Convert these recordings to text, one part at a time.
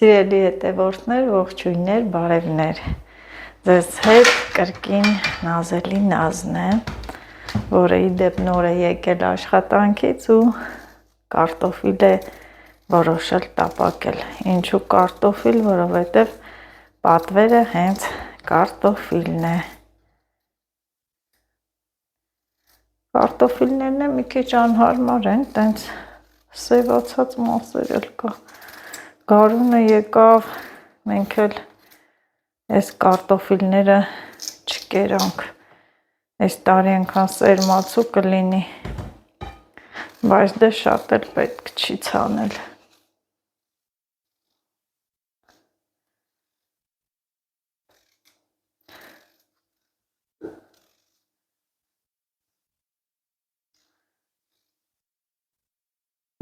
Սիրելի հետևորդներ, ողջույններ, բարևներ։ Ձեզ հետ կրկին նազելի Նազն է, որը ի դեպ նոր է եկել աշխատանքից ու կարտոֆիլ է որոշել տապակել։ Ինչու կարտոֆիլ, որովհետև պատվերը հենց կարտոֆիլն է։ Կարտոֆիլներն մի քիչ անհարմար են, տենց սևացած մասեր էլ կա։ Գարունը եկավ, մենք էլ այս կարտոֆիլները չկերանք, այս տարի ենքան սերմացու կլինի, բայց դե շատ էլ պետք չի ցանել։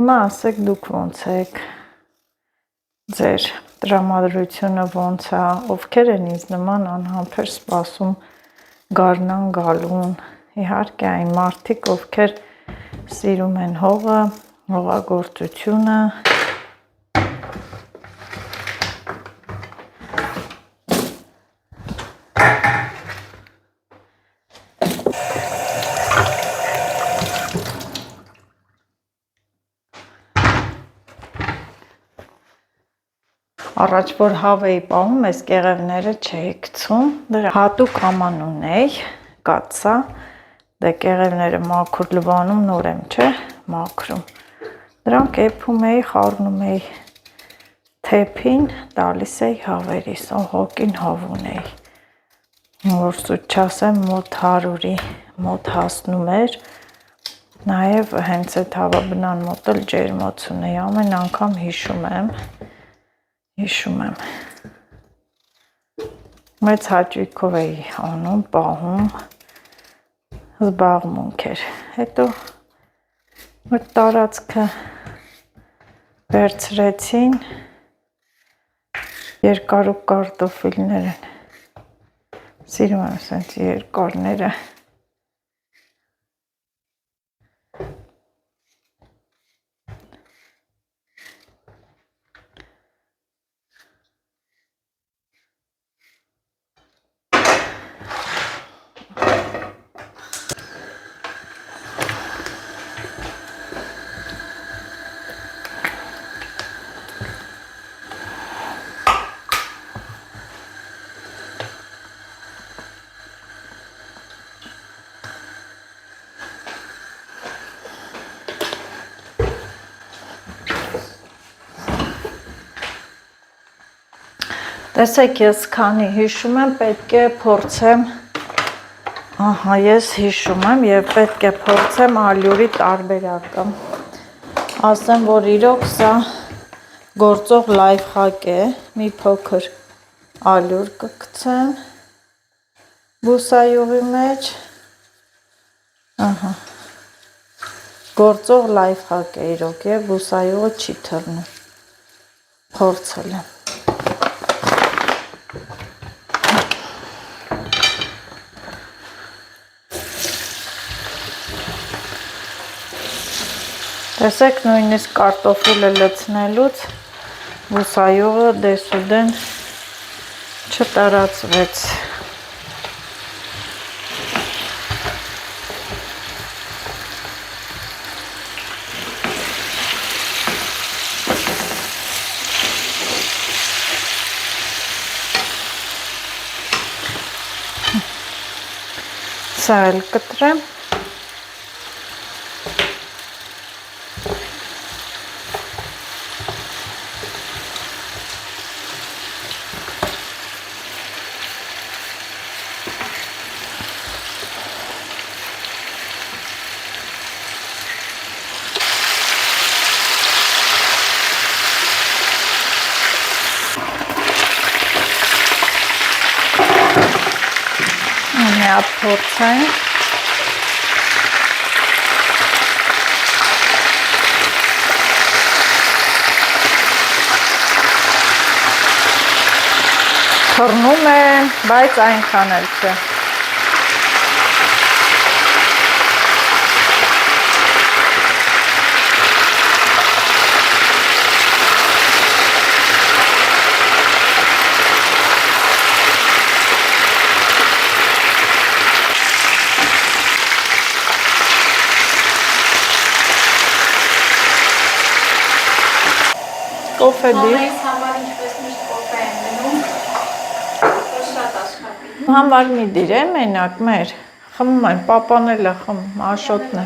Հիմա ասեք դուք ոնց եք, ձեր տրամադրությունը ոնց է, ովքեր են ինձ նման անհամբեր սպասում գարնան գալուն, իհարկե այն մարդիկ, ովքեր սիրում են հողը, հողագործությունը, առաջ որ հավ էի պահում, այս կեղևները չէի գցում, դրա հատուկ աման ունեի, կացա, դե կեղևները մաքուր լվանում նոր եմ, չէ, մաքրում, դրանք էփում էի, խառնում էի թեփին, տալիս էի հավերիս, հոգին հավ ունեի, որ սուտ չասեմ մոտ 100-ի մոտ հասնում էր, նաև հենց այդ հավաբնան մոտ էլ ջերմոց ունեի, ամեն անգամ հիշում եմ, մեծ հաճույքով էի անում, պահում, զբաղմունք էր, հետո այդ տարածքը վերցրեցին, երկարու կարտոֆիլներ են, սիրում եմ սենց երկարները, տեսեք ես քանի հիշում եմ, պետք է փորձեմ, ահա ես հիշում եմ և պետք է փորձեմ ալյուրի տարբերակը, ասեմ, որ իրոք սա գործող լայֆխակ է, մի փոքր ալյուր կգցեմ բուսայուղի մեջ, ահա, գործող լայֆխակ է իրոք և բուսայուղը չի թռնում, փորձել եմ։ Տեսեք նույնիսկ կարտոֆիլը լցնելուց բուսայուղը դեսուդեն չտարածվեց։ Սա էլ կտրեմ։ Փորձենք թռնում է, բայց այնքան էլ չէ։ Կոֆե դի։ Մամայիս համար ինչպես միշտ կոֆե եմ գնում։ Որ շատ աշխատի։ Համար մի դիր է մենակ մեր։ Խմում են, պապան էլ է խմում, Աշոտն է։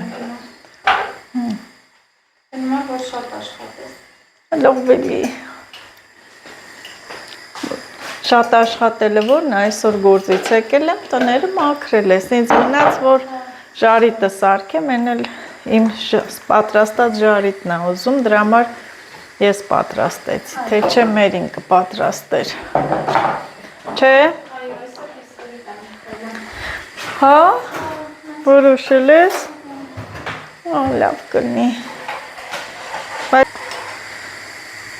Գնում եմ, որ շատ աշխատես։ Լողվելի։ Շատ աշխատել է, որն այսօր գործից եկել եմ, տները մաքրել ես, ինձ մնաց, որ ժարիտը սարքեմ, են էլ իմ պատրաստած ժարիտն է ուզում, դրա համար ես պատրաստեցի, թե չէ մերին կպատրաստեր, չէ, հա, որոշել ես, լավ կնի,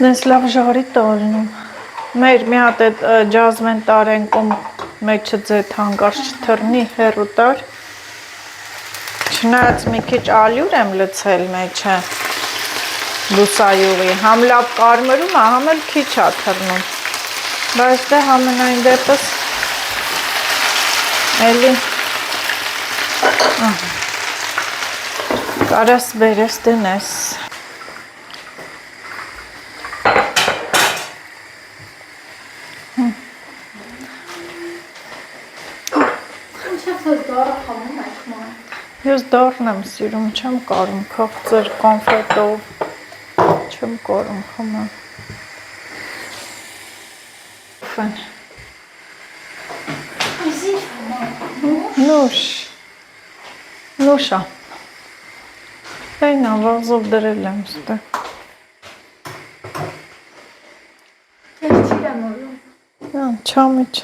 նես լավ ժարիտ ալնում, մեր մի հատ այդ ջազմեն տարենկում մեջը ձետ հանգարց չթռնի հեռու տար, չնայած մի քիչ ալյուր եմ լցել մեջը լուսայուղի, համ լավ կարմրում է, համ էլ քիչ է թռնում, բայց դե համենայն դեպս էլի կարաս բերես դնես Ես դառն եմ սիրում, չեմ կարում քաղցր կոնֆետով, չեմ կարում խմեմ։ Ֆան։ Նուշ։ Նուշա։ Այնա վազով դրել եմ ստե։ Ես չեմ ուզում։ Չամիչ։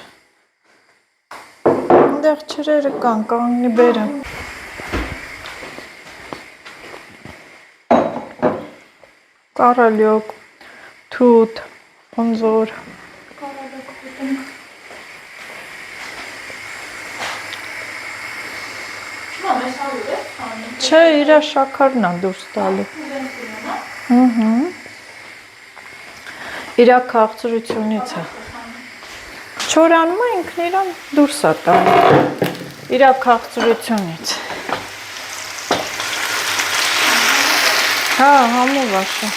Այնտեղ չրերը կան, կանգնի բերեմ։ Կարալյոկ, թութ, խնձոր։ Կարալյոկ ուտենք։ Մամես ալուր է անի։ Չէ, իրա շաքարն է դուրս տալու։ Իրա քաղցրությունից է։ Չորանում է ինքն իրան դուրս է տալու։ Իրա քաղցրությունից։ Հա, համով աշա։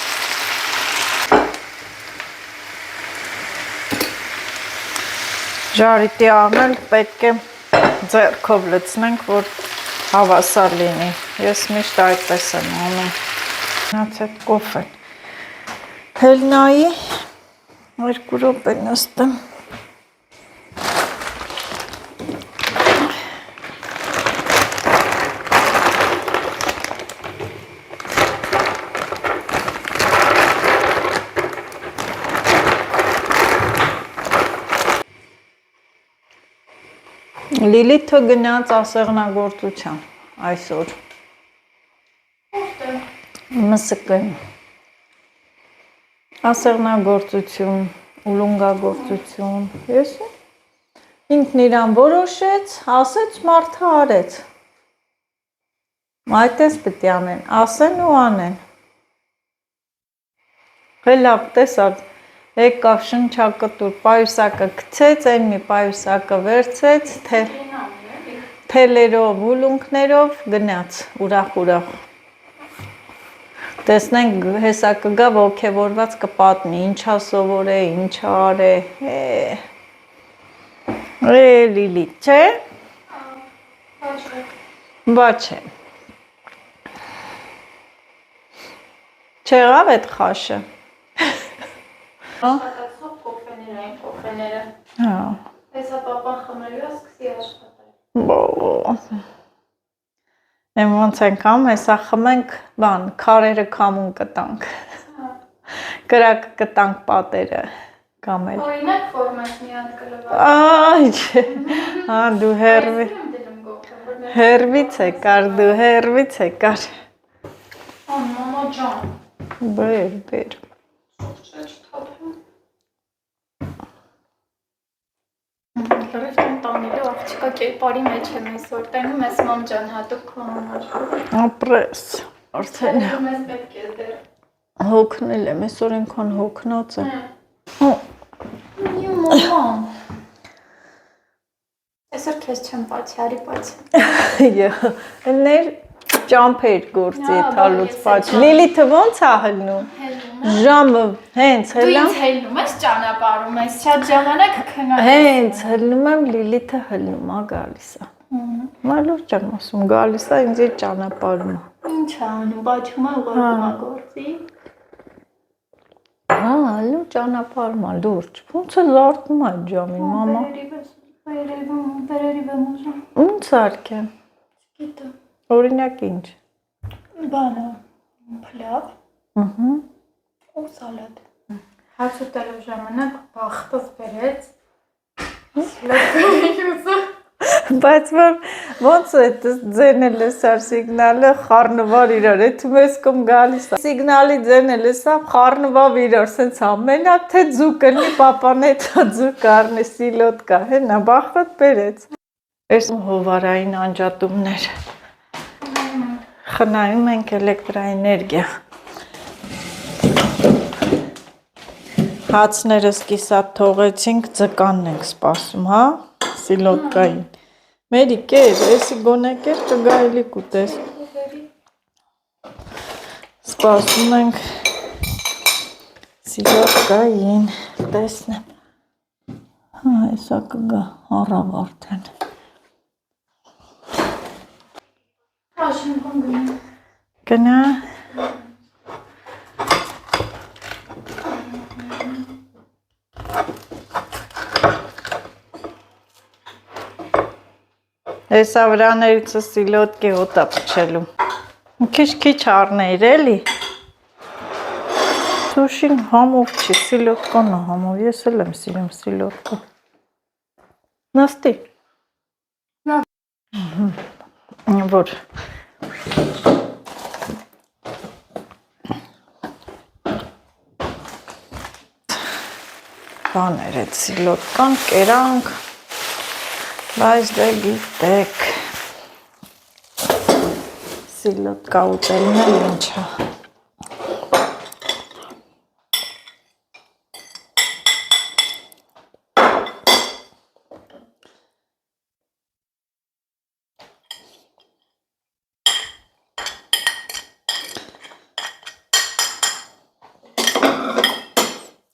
Ժարիտի աղմել պետք է ձեռքով լցնենք, որ հավասար լինի։ Ես միշտ այդպես եմ անում։ Նաց այդ կոֆեն։ Հելնայի 2 րոպե նստեմ։ Լիլիթը գնաց ասեղնագործության այսօր։ Մսկն։ Ասեղնագործություն, ուլունգագործություն։ Ես ինքն իրան որոշեց, ասեց մարդը արեց։ Այդպես պետք է անեն, ասեն ու անեն։ Լավ, տեսած, եկավ շնչակտուր, պայուսակը գցեց, այն մի պայուսակը վերցեց, թելերով, ուլունքներով գնաց, ուրախ։ Տեսնենք հեսա կգա ոգևորված կպատնի, ինչա սովոր է, ինչա արե, լիլի, չէ? Բա չէ։ Չեղավ էդ խաշը։ Աշխատացող կոֆեներ այն կոֆեները։ Հա։ Հեսա պապան խմելու է սկսի աշխատել։ Եմ ոնց ենք ամ, հեսա խմենք, քարերը կամուն կտանք, կրակ կտանք պատերը, կամել։ Օրինակ ֆորմաս մի հատ կլվա։ Այ չէ, հա դու հերվից եկար, դու հերվից եկար։ Մամա ջան։ Բեր։ Լրիվ տեն տանելու աղջիկա կերպարի մեջ եմ այսօր, տենում ես մամ ջան հատուկ քո համար։ Ապրես, արդեն Մեզ պետք է դեր։ հոգնել եմ, այսօր ինքան հոգնած եմ։ Իու մամա։ Այսօր քեզ չեմ պացի, արի պացի։ Ներ ճամփեր գործի Հա, թալուց ես պաչ։ էլ Լիլիթը ո՞նց է հելնում։ Ժամը հենց Դու հելա։ ինձ հելնում ես ճանապարհում, ես շատ ժամանակ քնած։ Հենց հելնում եմ, Լիլիթը հելնում է գալիս է։ Մալուր չեմ ասում, գալիս է ինձ իր ճանապարհում։ Ինչ անում, բաչում է ուղարկում է գործի։ Հա, լու ճանապարհում է, լուրջ։ Ոնց է զարթնում այդ ժամին, մամա։ Բերերի բեմ ուզում։ Ոնց արքեմ։ Գիտեմ։ Օրինակ ինչ։ Բանը, փլավ Ահա։ ու սալատ։ Հաց ուտելու ժամանակ բախտս բերեց։ Բայց ոնց է ձենել ես ար սիգնալը խառնվար իրար, էդ մեզ կոմ գալիս է։ Սիգնալի ձենել ես խառնվավ իրար, սենց ամենակ թե ձուկ ըլի պապան հետ ձուկ առնի սիլոտկա, հենա բախտդ բերեց։ Այս հովարային անջատումներ։ Խնայում ենք էլեկտրաէներգիա։ Հացներս կիսատ թողեցինք, ձկանն ենք սպասում, հա, սիլոտկային։ Մերի կեր, էսի գոնե կեր կգա էլի կուտես։ Սպասում ենք սիլոտկային, տեսնեմ։ Հա, հեսա կգա, առավ արդեն։ Աշնքան գնա։ Գնա։ Հեսա վրաներիցը սիլոտկի հոտա պչելու։ Քիչ առներ էլի։ Սուշին համով չի, սիլոտկան է համով, ես էլ եմ սիրում սիլոտկա։ Նստի։ Որ։ Բաներ էդ սիլոտկան, կերանք, բայց դե գիտեք, սիլոտկա ուտելն էլ ինչ է։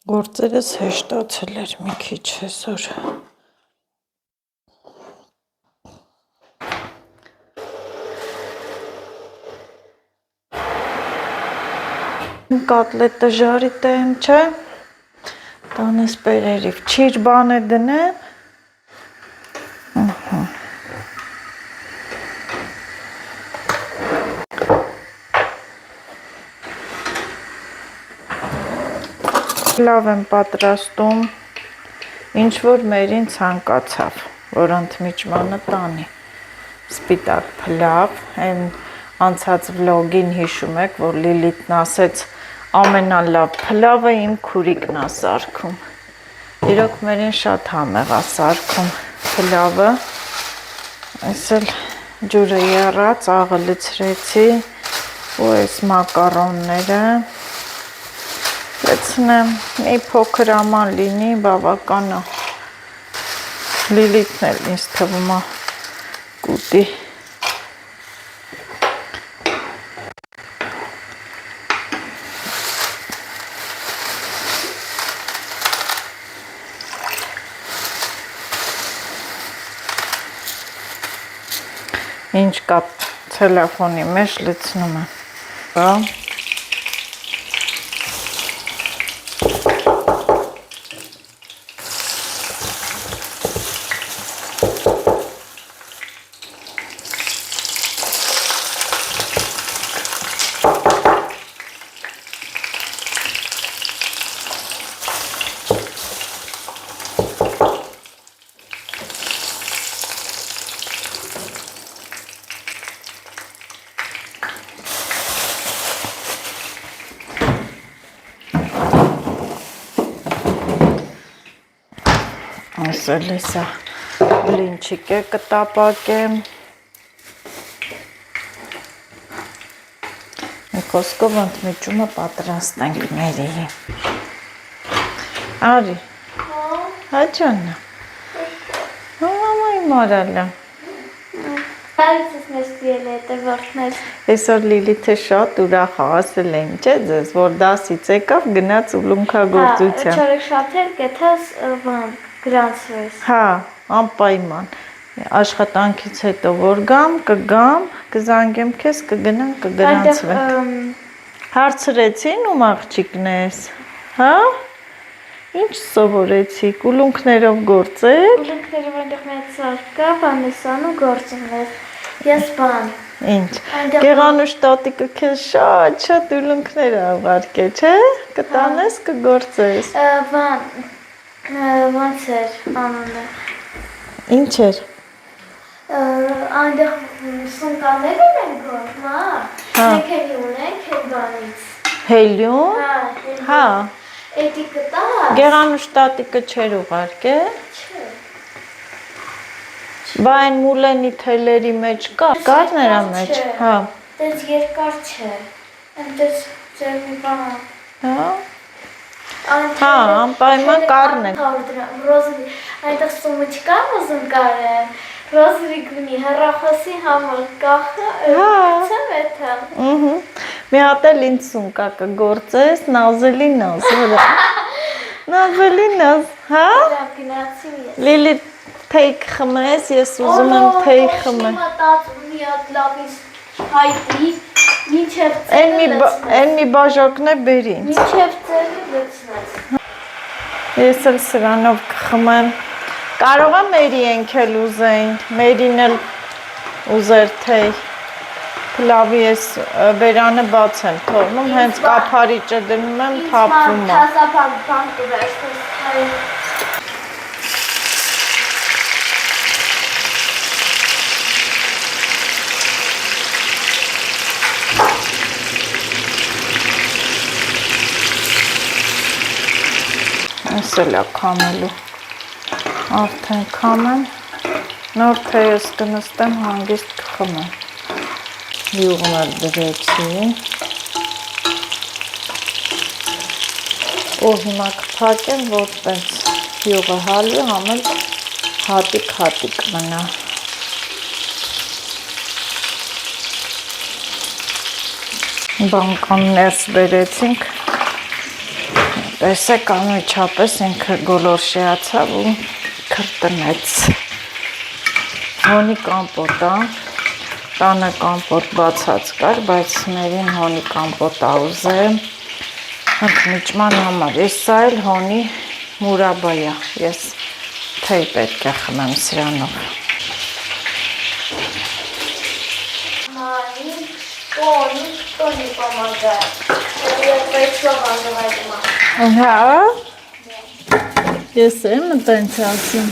Գործերս հեշտացել էր մի քիչ այսօր։ Կոտլետը ժարի տեմ, չէ։ Տանես պերերիվ չիր բան է դնեմ։ Լավ եմ պատրաստում, ինչ որ մերին ցանկացավ, որ ընդմիջմանը տանի։ Սպիտակ փլավ, այն անցած վլոգին հիշում եք, որ Լիլիթն ասեց ամենալավ փլավը իմ քուրիկն է սարքում։ Իրոք մերին շատ համեղ է սարքում փլավը։ Այս էլ ջուրը եռաց, աղը լցրեցի ու այս մակարոնները լցնեմ, մի փոքր աման լինի, բավական է։ Լիլիթն էլ ինձ թվում է կուտի։ Ինչ կա ցելոֆոնի մեջ լցնում եմ։ Բա ասել էսա բլինչիկ է կտապակեմ։ Կոսկով ընդմիջումը պատրաստենք մերի։ Արի։ Հա ջանա։ Մամայի մարալա։ Բարիցս մեզ դիել է տևորդներ։ Այսօր Լիլիթը շատ ուրախ է, ասել են, չէ՞ ձեզ, որ դասից եկավ գնաց ուլունքագործության։ Չորեք շաբթեր գետաս բան գրանցվես։ Հա, անպայման։ Աշխատանքից հետո որ կգամ, կզանգեմ քեզ, կգնամ, կգրանցվեմ։ Հարցրեցին ում աղջիկն ես, հա? Ինչ սովորեցիք, ուլունքներով գործել։ Ուլունքներով այնտեղ մեծ սարկա, բանեսանում գործումներ։ Ես բան։ Ինչ։ Գեղանուշ տատիկը քեզ շատ ուլունքներ ա ուղարկել, չէ՞։ Կտանես, կգործես։ Ոնց էր անունը։ Ինչ էր։ Այնտեղ սունկաներ են գործում, հա։ Մենք էլի ունենք այդ բանից։ Հելյուն։ Հա։ Էդի կտա։ Գեղանուշ տատիկը չեր ուղարկել։ Չէ։ Բա այն մուլենի թելերի մեջ կար նրա մեջ, հա։ Դες երկար չէ։ Այնտես ձեր մի բան։ Հա։ Հա, անպայման կառն է։ Ռոզի, այնտեղ սումուչկա ուզում կարեմ։ Ռոզի գունի հեռախոսի համար կախը, ցեմ էթա։ Մի հատ էլ ինձ սումկա կգործես, նազելի նազ, վրա։ Նազելի նազ, հա։ Գնացի ես։ Լիլի թեյք խմես, ես ուզում եմ թեյ խմել։ Հիմա տածում մի հատ լավից հայտի, մինչև ծերը լցնես։ Են մի բաժակն է բերի ինձ։ Մինչև ծերը լցնես։ Ես էլ սրանով կխմեմ։ Կարող է մերի ենք էլ ուզեին, մերին էլ ուզեր թեյ։ Լավի ես բերանը բաց եմ թողնում, հենց կափարիճը դնում եմ, թափվում է։ Թասապան բան կվերցնես։ Այս էլ է կամելու, արդեն կամեն, նոր թեյս կնստեմ, հանգիստ կխմեմ, յուղն էլ դրեցի, ու հիմա կփակեմ, որպես յուղը հալի, համել հատիկ մնա։ Բանկան ներս բերեցինք, տեսեք անմիջապես ինքը գոլորշիացավ ու քրտնեց։ Հոնի կամպոտ ա, տանը կամպոտ բացած կար, բայց մերին հոնի կամպոտ ա ուզեմ, հնկմիջման համար, ես սա էլ հոնի մուրաբա ա, ես թեյ պետք է խմեմ սրանով։ Кто не помогает. Я твои слова говорю. Հա, ես եմ տենց ասում,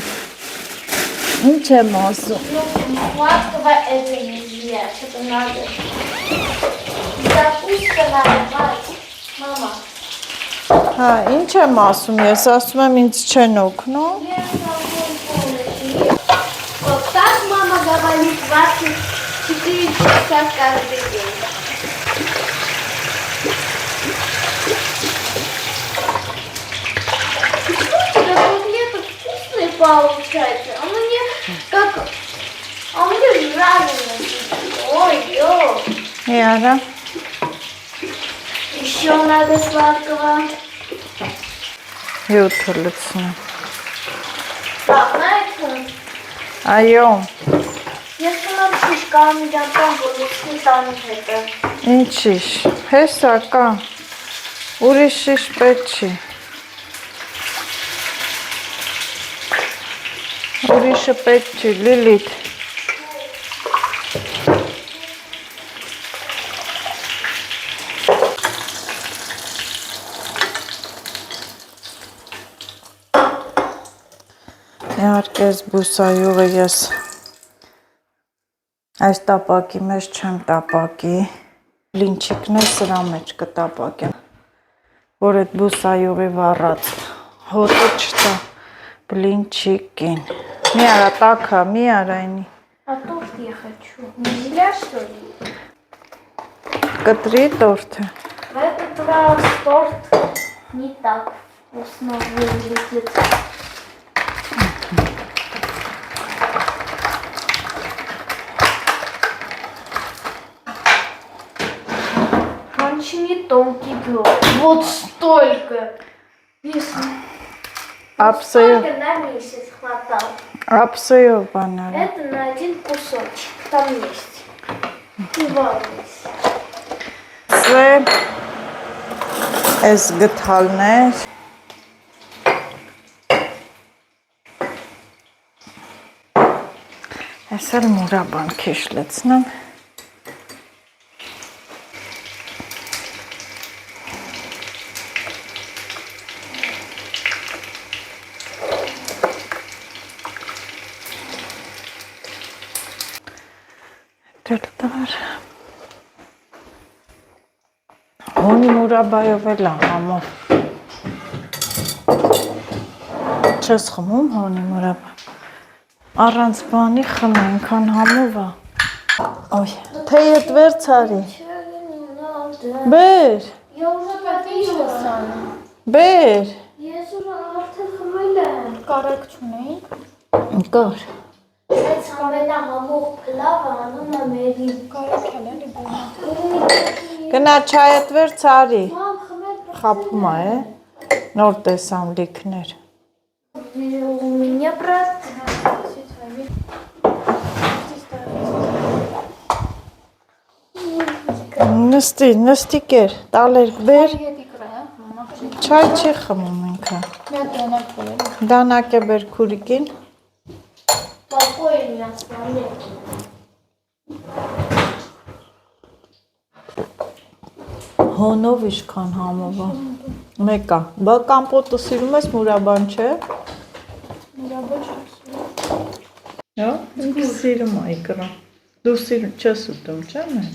ինչ եմ ասում։ Ну, сладкого это нельзя, что-то надо. Закуска надо, мать, мама. Հա, ինչ եմ ասում, ես ասում եմ ինձ չեն օգնում։ Вот так мама говорит 24 часа каждый день. Получается, а мне как, а мне жарено. Ой-ой. Яра, Еще надо сладкого. յուղը լցնում։ Так, знаете, Այո, если нам шишками там будет там это. ինչ իշ, հեսա կա, ուրիշ իշ պետք չի։ Ուրիշը պետք չի, Լիլիթ։ Իհարկե այս բուսայուղը ես այս տապակի մեջ չեմ տապակի, բլինչիկն է սրա մեջ կտապակեմ, որ այդ բուսայուղի վառած հոտը չտա բլինչիկին։ Մի արա տակա, մի արայնի։ А торт я хочу. Нельзя, что ли? Կտրի տորթը։ В этот раз торт не так вкусно выглядит. Вот столько. Апсою, Столько на месяц хватало. ապսեյով բաները։ Это на один кусочек. Там есть. Два есть. Սե այս գթալներ Ես էլ մուրաբան քիչ լցնեմ։ Դրտար։ Հոնի մուրաբայով էլ համով։ Չես խմում հոնի մուրաբա։ Առանց բանի խմենքան համով է։ Ոյ, թեյդ վերց արի։ Բեր, Я уже попила. բեր։ Ես ուր արդեն խմել եմ։ Կարեք չունեի։ Կար։ Այս ամենահամող փլավը անում է մերի։ Կարեք էլ էլի բանա։ Գնա չայդ վերց արի։ Մամ խմել։ Խապում է, նոր տեսամ լիքներ։ У меня брат. Նստի կեր, տալեր բեր, Եդի կրա, մամա։ չայ չի խմում ինքը։ Մի հատ դանակ բերել։ Դանակ է բեր քուրիկին։ Какой у меня туалет? Հոնով իշքան համով է։ Մեկա, բա կամպոտը սիրում ես մուրաբան չէ։ Մուրաբա չեմ սիրում։ Հա, ինքը սիրում է իկրան։ Դու սիրում չես ուտում, չէ՞ մեն։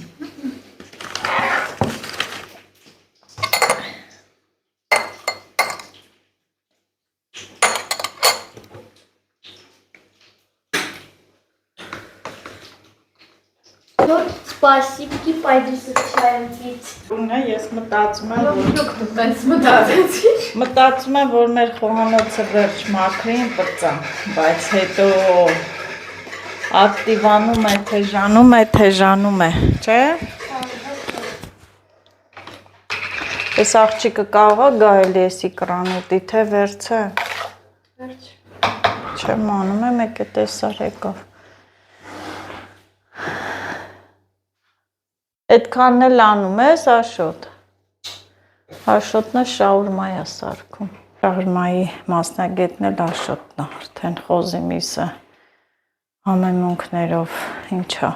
Ну, спасибо, пойду с чаем пить. Ունա ես մտածում եմ, որ Դուք տենց մտածեցի։ մտածում եմ, որ մեր խոհանոցը վերջ մաքրին պրծա, բայց հետո ակտիվանում է, թեժանում է, չէ՞։ Այս աղջիկը կարող է գայել ես իկրանուտի, թե վերցը։ Վերջ։ Չեմ անում է, մեկ է տեսար եկավ։ Այդքանն էլ անում ես, Աշոտ։ Աշոտն է շաուրմայ է սարքում։ Շաուրմայի մասնագետն էլ Աշոտն է, արդեն խոզի միսը համեմունքներով, ինչա,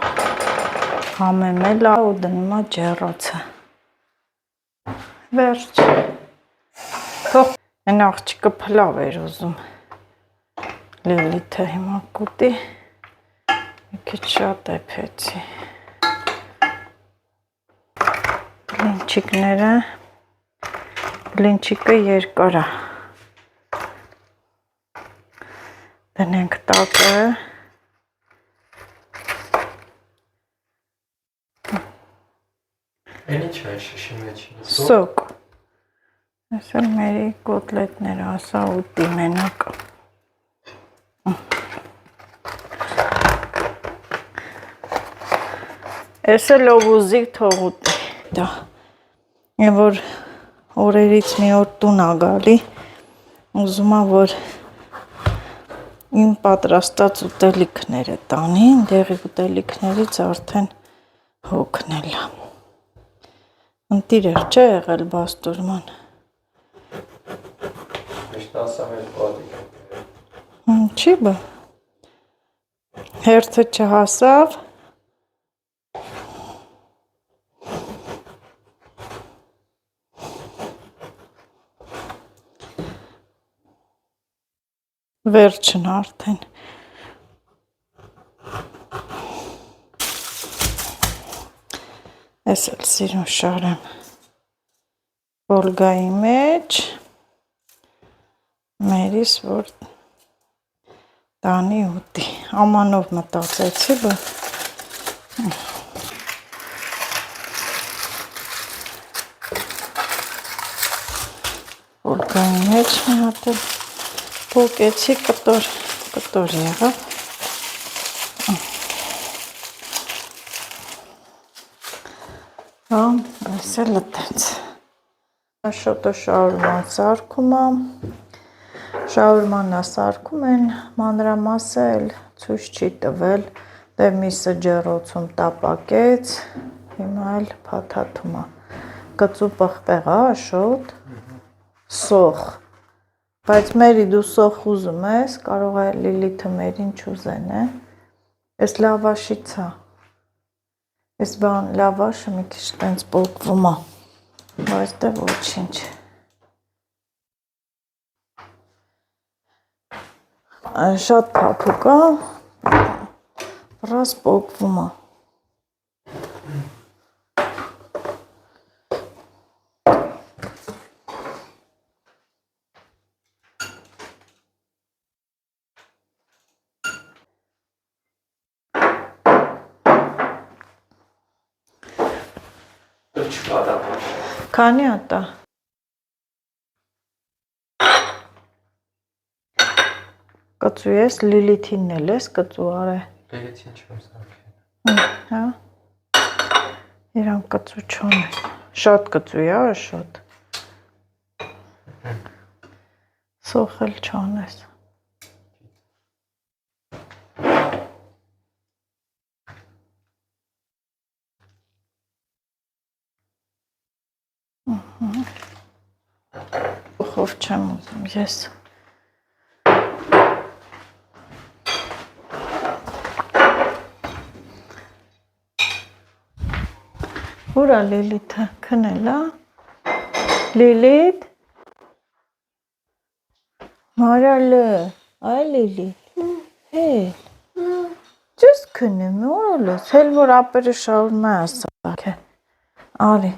համեմել է ու դնում է ջեռոցը։ Վերջ։ Թող են աղջիկը փլավ էր ուզում։ Լիլիթը հիմա կուտի, մի քիչ շատ է փեցի։ Բլինչիկները, բլինչիկը երկար է։ Դնենք տակը։ Էնի չէ շշի մեջ։ Սոկ։ Այս էլ մերի կոտլետները, ասա ուտի մենակ։ Այս էլ ով ուզի թող ուտի։ Դա որ օրերից մի օր տուն ա գալի, ուզում ա որ իմ պատրաստած ուտելիքները տանի, դեղի ուտելիքներից արդեն հոգնել ա։ Ընտիր էր չէ եղել բաստուրման։ Միշտ ասամ էլ պատիկ։ Չի բա։ Հերթը չհասավ։ Վերջն արդեն։ Ես էլ սիրում շարեմ Վոլգայի մեջ, մերիս, որ տանի ուտի, ամանով մտածեցի, բա Վոլգայի մեջ մի հատ էլ փոկեցի կտոր եղավ։ Այս էլ տենց։ Շոտը շաուրման սարքում է։ Շաուրմանն սարքում են, մանրամասը էլ ցույց չի տվել, դե միսը ջեռոցում տապակեց, հիմա էլ փաթաթում է։ Կծու պղպեղ է, շոտ, սոխ, բայց մերի դու սոխ ուզում ես, կարող է Լիլիթը մերին չուզեն է, ես լավաշից է, ես բան լավաշը մի քիչ տենց պոկվում է, բայց դե ոչինչ։ Շատ փափուկ է, բրաս պոկվում է։ Քանի հատ է։ Կծու ես, Լիլիթինն էլ ես կծու արե։ Լիլիթին չեմ սարքել։ Հա։ Իրան կծու չոն է։ Շատ կծու է, շատ։ Սոխ էլ չոն ես։ Սոխով չեմ ուզում ես։ Ուր է Լիլիթը, քնել է, Լիլիթ, մարալը, այ Լիլիթ, ճուս քնեմ, ուր ես, հել որ ապերը շաուրմա է սարք է, արի,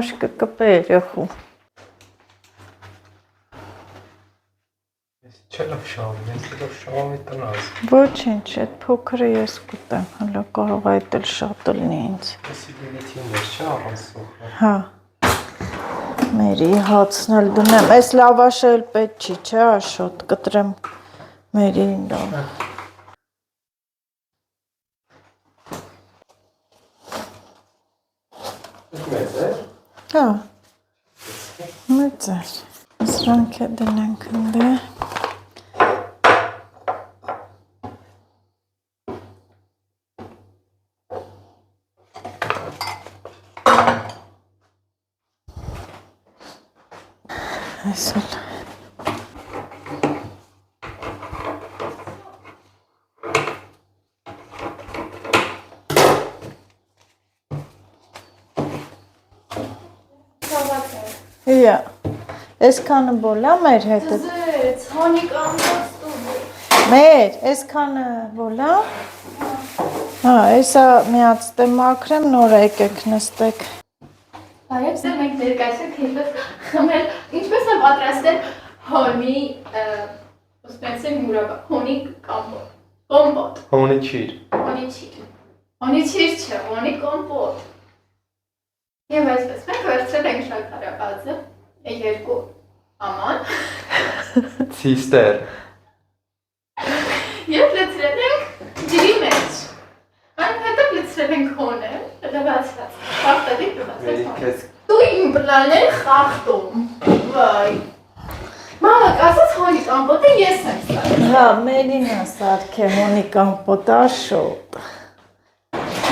աշկը կպե երեխու, Չելով շաուրմի տնաս։ Ոչինչ, այդ փոքրը ես կուտեմ, հլա կարող է այդ էլ շատ լնի ինձ։ Եսի Լիլիթին ես չէ առանց սոխը։ Հա, մերի հացն էլ դնեմ, այս լավաշը էլ պետք չի, չէ, աշոտ, կտրեմ մերին լավ։ Մեծ է։ Հա, մեծ է, սրանք է դնենք ընդե։ Այսօր Իա, այսքանը բոլա մեր հետը Ձեզ, հոնիկ ամբոստուբը։ Մեր, այսքանը բոլա Հա, այսա միացտ եմ ակրեմ, նոր եկեք նստեք Բարև ձեզ, մենք ներկայացնենք ինչպես խմել, ինչպես են պատրաստել հոնի, ուսպենսել մուրաբա, հոնի կոմպոտ։ Հոնի չիր։ Հոնի չիր։ Հոնի չիր չէ, հոնի կոմպոտ։ Եվ այսպես մենք վերցրել ենք շաքարաբազը, երկու աման։ Սիստեր։ Եվ լցրել ենք ջրի մեջ։ Այնուհետև լցրել ենք հոնը, լվացած, խախտադի լվացած Մերի հոնը։ քեզ Դու իմ պլաներ խախտում, վայ։ Մամա, կասած հոնի կամպոտը ես եմ սարք։ Հա, մերին է սարք է հոնի կամպոտ աշոտ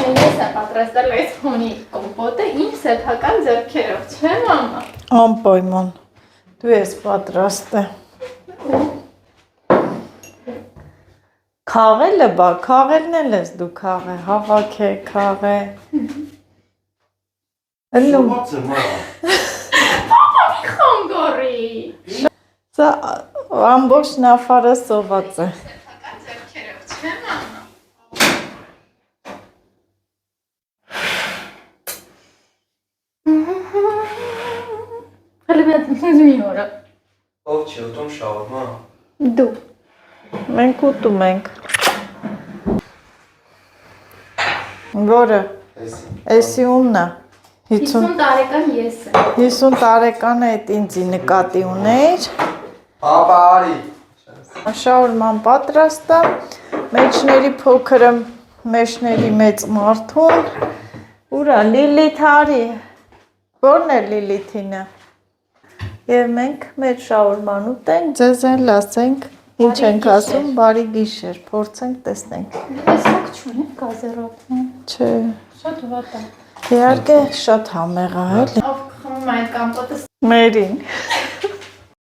Ես եմ պատրաստել այս հոնի կոմպոտը իմ սեփական ձեռքերով, չէ մամա։ Անպայման, դու ես պատրաստ է Քաղելը բա, քաղելն էլ ես դու քաղե, հավաք է, քաղե Ելնում Պապա մի խանգարի։ Սա ամբողջ նավարը սոված է Սեփական ձեռքերով, չէ մամա։ Հələ մի օրա։ ով չի ուտում շաուրմա։ Դու, մենք ուտում ենք Որը, էսի ումն է 50 տարեկան ես եմ։ 50 տարեկան է այդ ինձի նկատի ուներ Ապա արի։ Շաուրման պատրաստ է, մեջների փոքրը մեջների մեծ մարդուն, ուրա Լիլիթ արի, որն է Լիլիթինը, Եվ մենք մեր շաուրման ուտենք, ձեզ են լասենք, ինչ ենք ասում, բարի գիշեր, փորձենք, տեսնենք։ Ես հոգ չունեմ գազերով։ Չէ, Շատ վատ է։ իհարկե շատ համեղ է, էլի։ Ով խմում է այդ կամպոտը Մերին։